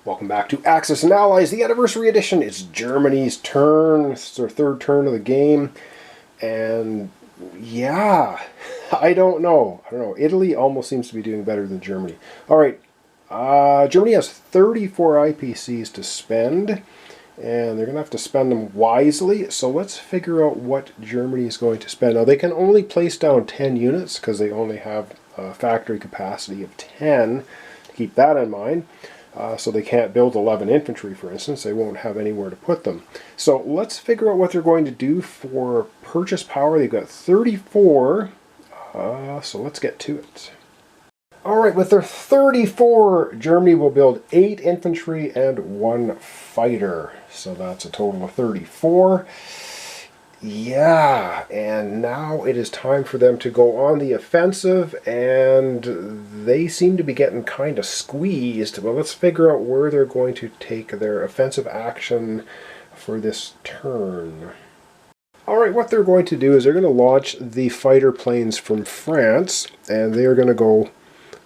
Welcome back to Axis and Allies, the Anniversary Edition. It's Germany's turn. It's their third turn of the game. And yeah, I don't know. Italy almost seems to be doing better than Germany. All right, Germany has 34 IPCs to spend, and they're going to have to spend them wisely. So let's figure out what Germany is going to spend. Now, they can only place down 10 units because they only have a factory capacity of 10. Keep that in mind. So they can't build 11 infantry, for instance. They won't have anywhere to put them. So let's figure out what they're going to do for purchase power. They've got 34, so let's get to it. All right, with their 34, Germany will build 8 infantry and 1 fighter. So that's a total of 34. Yeah, and now it is time for them to go on the offensive, and they seem to be getting kind of squeezed. Well, let's figure out where they're going to take their offensive action for this turn. All right, what they're going to do is they're going to launch the fighter planes from France, and they're going to go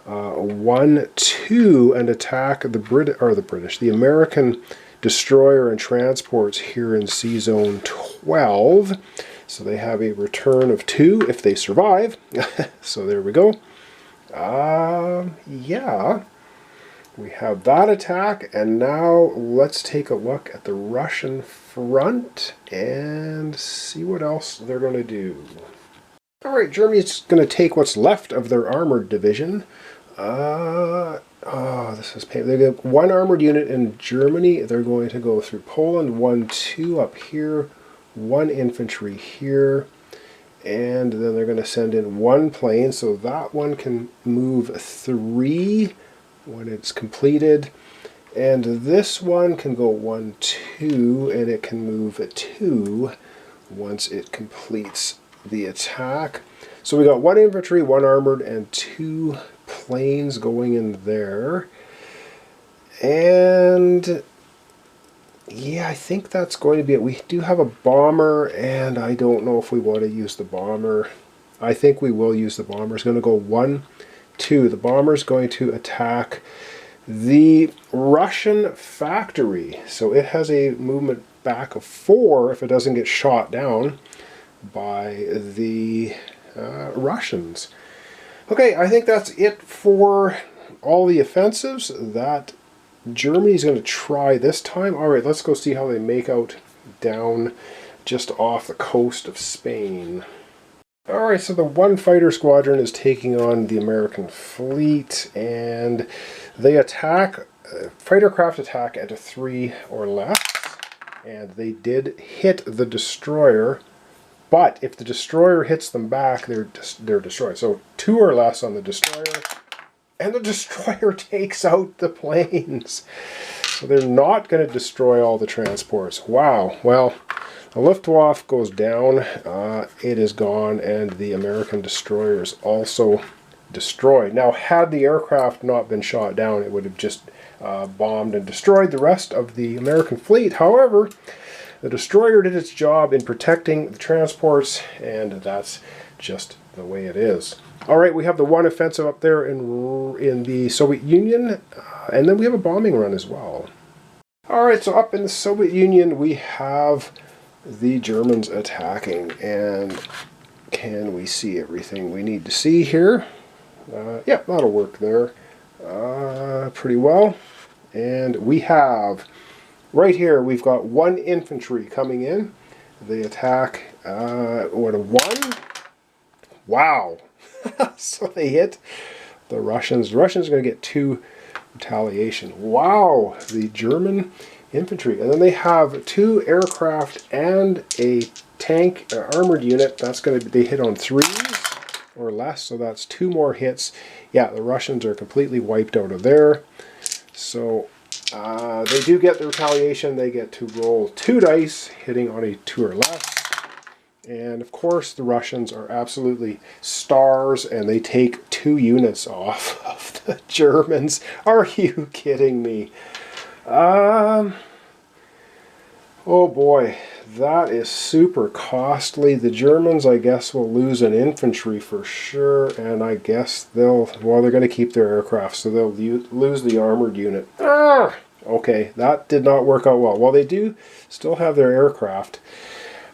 1-2 and attack the American destroyer and transports here in Sea Zone 12. So they have a return of 2 if they survive. So there we go. Yeah, we have that attack, and now let's take a look at the Russian front and see what else they're going to do. All right, Germany's going to take what's left of their armored division. This is painful. They get 1 armored unit in Germany. They're going to go through Poland, 1-2 up here, 1 infantry here, and then they're going to send in 1 plane, so that one can move 3 when it's completed, and this one can go 1-2, and it can move 2 once it completes the attack. So we got 1 infantry, 1 armored, and 2 planes going in there. And yeah, I think that's going to be it. We do have a bomber, and I don't know if we want to use the bomber. I think we will use the bomber. It's going to go 1-2. The bomber is going to attack the Russian factory. So it has a movement back of 4 if it doesn't get shot down by the Russians. Okay, I think that's it for all the offensives that Germany's going to try this time. All right, let's go see how they make out down just off the coast of Spain. All right, so the 1 fighter squadron is taking on the American fleet, and they attack, fighter craft attack at a 3 or less, and they did hit the destroyer. But if the destroyer hits them back, they're destroyed. So 2 or less on the destroyer, and the destroyer takes out the planes. So they're not going to destroy all the transports. Wow. Well, the Luftwaffe goes down. It is gone, and the American destroyer is also destroyed. Now, had the aircraft not been shot down, it would have just bombed and destroyed the rest of the American fleet. However, the destroyer did its job in protecting the transports, and that's just the way it is. All right, we have the 1 offensive up there in the Soviet Union, and then we have a bombing run as well. All right, so up in the Soviet Union, we have the Germans attacking, and can we see everything we need to see here? Yeah, that'll work there pretty well. And we have right here, we've got 1 infantry coming in. They attack, what, a 1? Wow. So they hit the Russians. The Russians are going to get 2 retaliation. Wow, the German infantry. And then they have 2 aircraft and a tank armored unit. That's going to be, they hit on 3s or less, so that's 2 more hits. Yeah, the Russians are completely wiped out of there. So they do get the retaliation. They get to roll 2 dice, hitting on a 2 or less. And of course, the Russians are absolutely stars, and they take 2 units off of the Germans. Are you kidding me? Oh boy, that is super costly. The Germans, I guess, will lose an infantry for sure, and I guess they're going to keep their aircraft, so they'll lose the armored unit. Okay, that did not work out well. Well, they do still have their aircraft.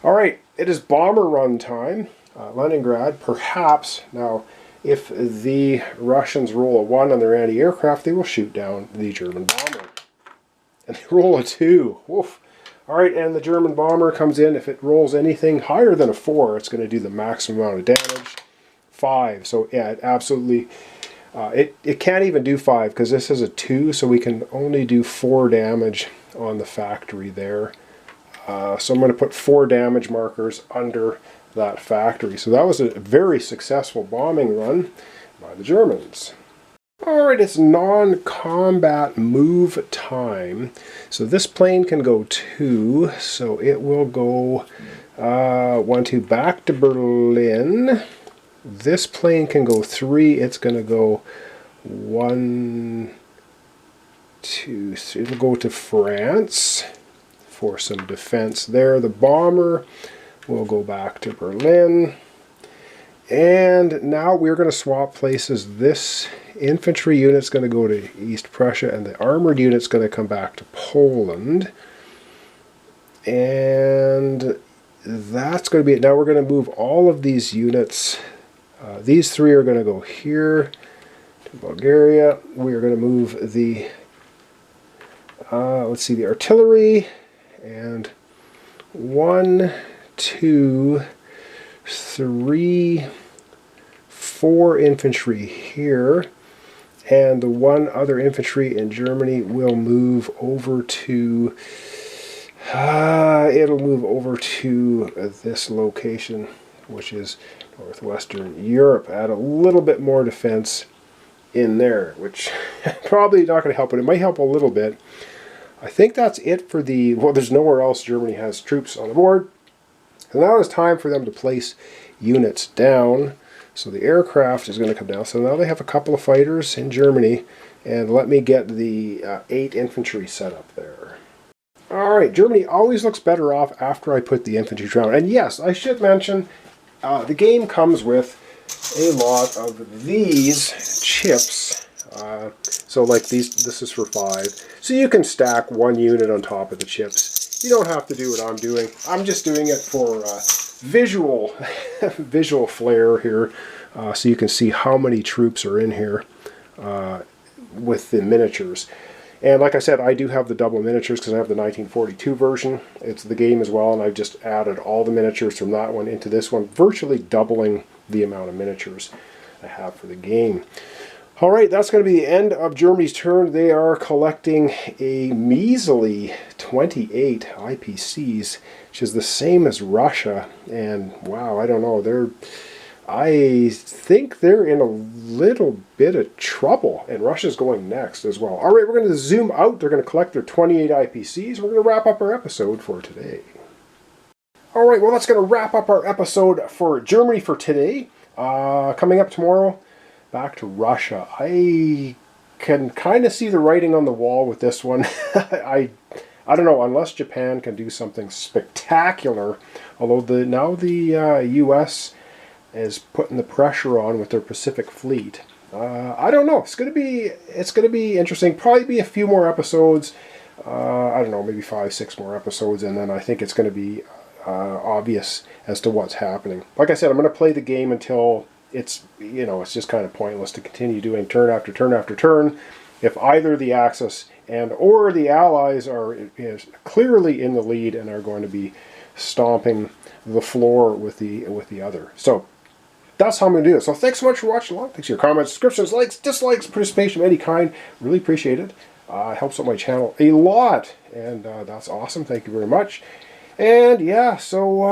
All right, it is bomber run time. Leningrad, perhaps. Now, if the Russians roll a 1 on their anti-aircraft, they will shoot down the German bomber. And they roll a 2. Woof. All right, and the German bomber comes in. If it rolls anything higher than a 4, it's going to do the maximum amount of damage. 5. So, yeah, it absolutely... it can't even do 5 because this is a 2, so we can only do 4 damage on the factory there. So I'm going to put 4 damage markers under that factory. So that was a very successful bombing run by the Germans. Alright, it's non-combat move time. So this plane can go 2, so it will go 1, 2 back to Berlin. This plane can go 3, it's going to go 1, 2, 3. It'll go to France for some defense there. The bomber will go back to Berlin. And now we're going to swap places. This infantry unit's going to go to East Prussia, and the armored unit's going to come back to Poland. And that's going to be it. Now we're going to move all of these units. These 3 are going to go here to Bulgaria. We are going to move the, let's see, the artillery. And 1, 2, 3, 4 infantry here, and the 1 other infantry in Germany will move over to it'll move over to this location, which is northwestern Europe. Add a little bit more defense in there, which probably not going to help, but it might help a little bit. I think that's it for the, well, there's nowhere else Germany has troops on the board. And now it's time for them to place units down. So the aircraft is going to come down. So now they have a couple of fighters in Germany. And let me get the 8 infantry set up there. Alright, Germany always looks better off after I put the infantry down. And yes, I should mention, the game comes with a lot of these chips. So like this is for 5. So you can stack 1 unit on top of the chips. You don't have to do what I'm doing. I'm just doing it for visual flair here, so you can see how many troops are in here with the miniatures. And like I said, I do have the double miniatures because I have the 1942 version. It's the game as well, and I've just added all the miniatures from that one into this one, virtually doubling the amount of miniatures I have for the game. Alright, that's going to be the end of Germany's turn. They are collecting a measly 28 IPCs, which is the same as Russia. And wow, I don't know, I think they're in a little bit of trouble. And Russia's going next as well. Alright, we're going to zoom out. They're going to collect their 28 IPCs. We're going to wrap up our episode for today. Alright, well that's going to wrap up our episode for Germany for today. Coming up tomorrow, back to Russia. I can kind of see the writing on the wall with this one. I don't know, unless Japan can do something spectacular, although now the US is putting the pressure on with their Pacific Fleet. I don't know. It's going to be interesting. Probably be a few more episodes. I don't know, maybe 5, 6 more episodes, and then I think it's going to be obvious as to what's happening. Like I said, I'm going to play the game until it's just kind of pointless to continue doing turn after turn after turn if either the Axis and or the Allies are clearly in the lead and are going to be stomping the floor with the other. So that's how I'm going to do it. So thanks so much for watching along. Thanks for your comments, subscriptions, likes, dislikes, participation of any kind. Really appreciate it. It helps out my channel a lot, and that's awesome. Thank you very much. And yeah, so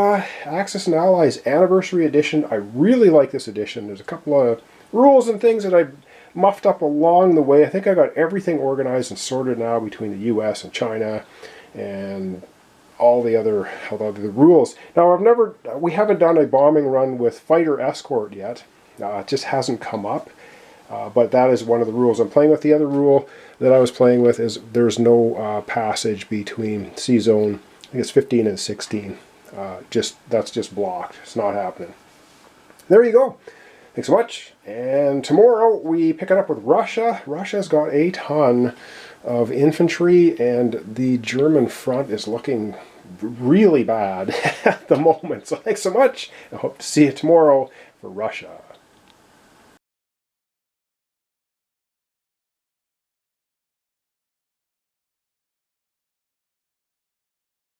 Axis and Allies Anniversary Edition. I really like this edition. There's a couple of rules and things that I muffed up along the way. I think I got everything organized and sorted now between the US and China and all the other rules. Now we haven't done a bombing run with fighter escort yet. It just hasn't come up. But that is one of the rules I'm playing with. The other rule that I was playing with is there's no passage between C-Zone, I think it's 15 and 16. That's just blocked. It's not happening. There you go. Thanks so much. And tomorrow we pick it up with Russia. Russia's got a ton of infantry, and the German front is looking really bad at the moment. So thanks so much. I hope to see you tomorrow for Russia.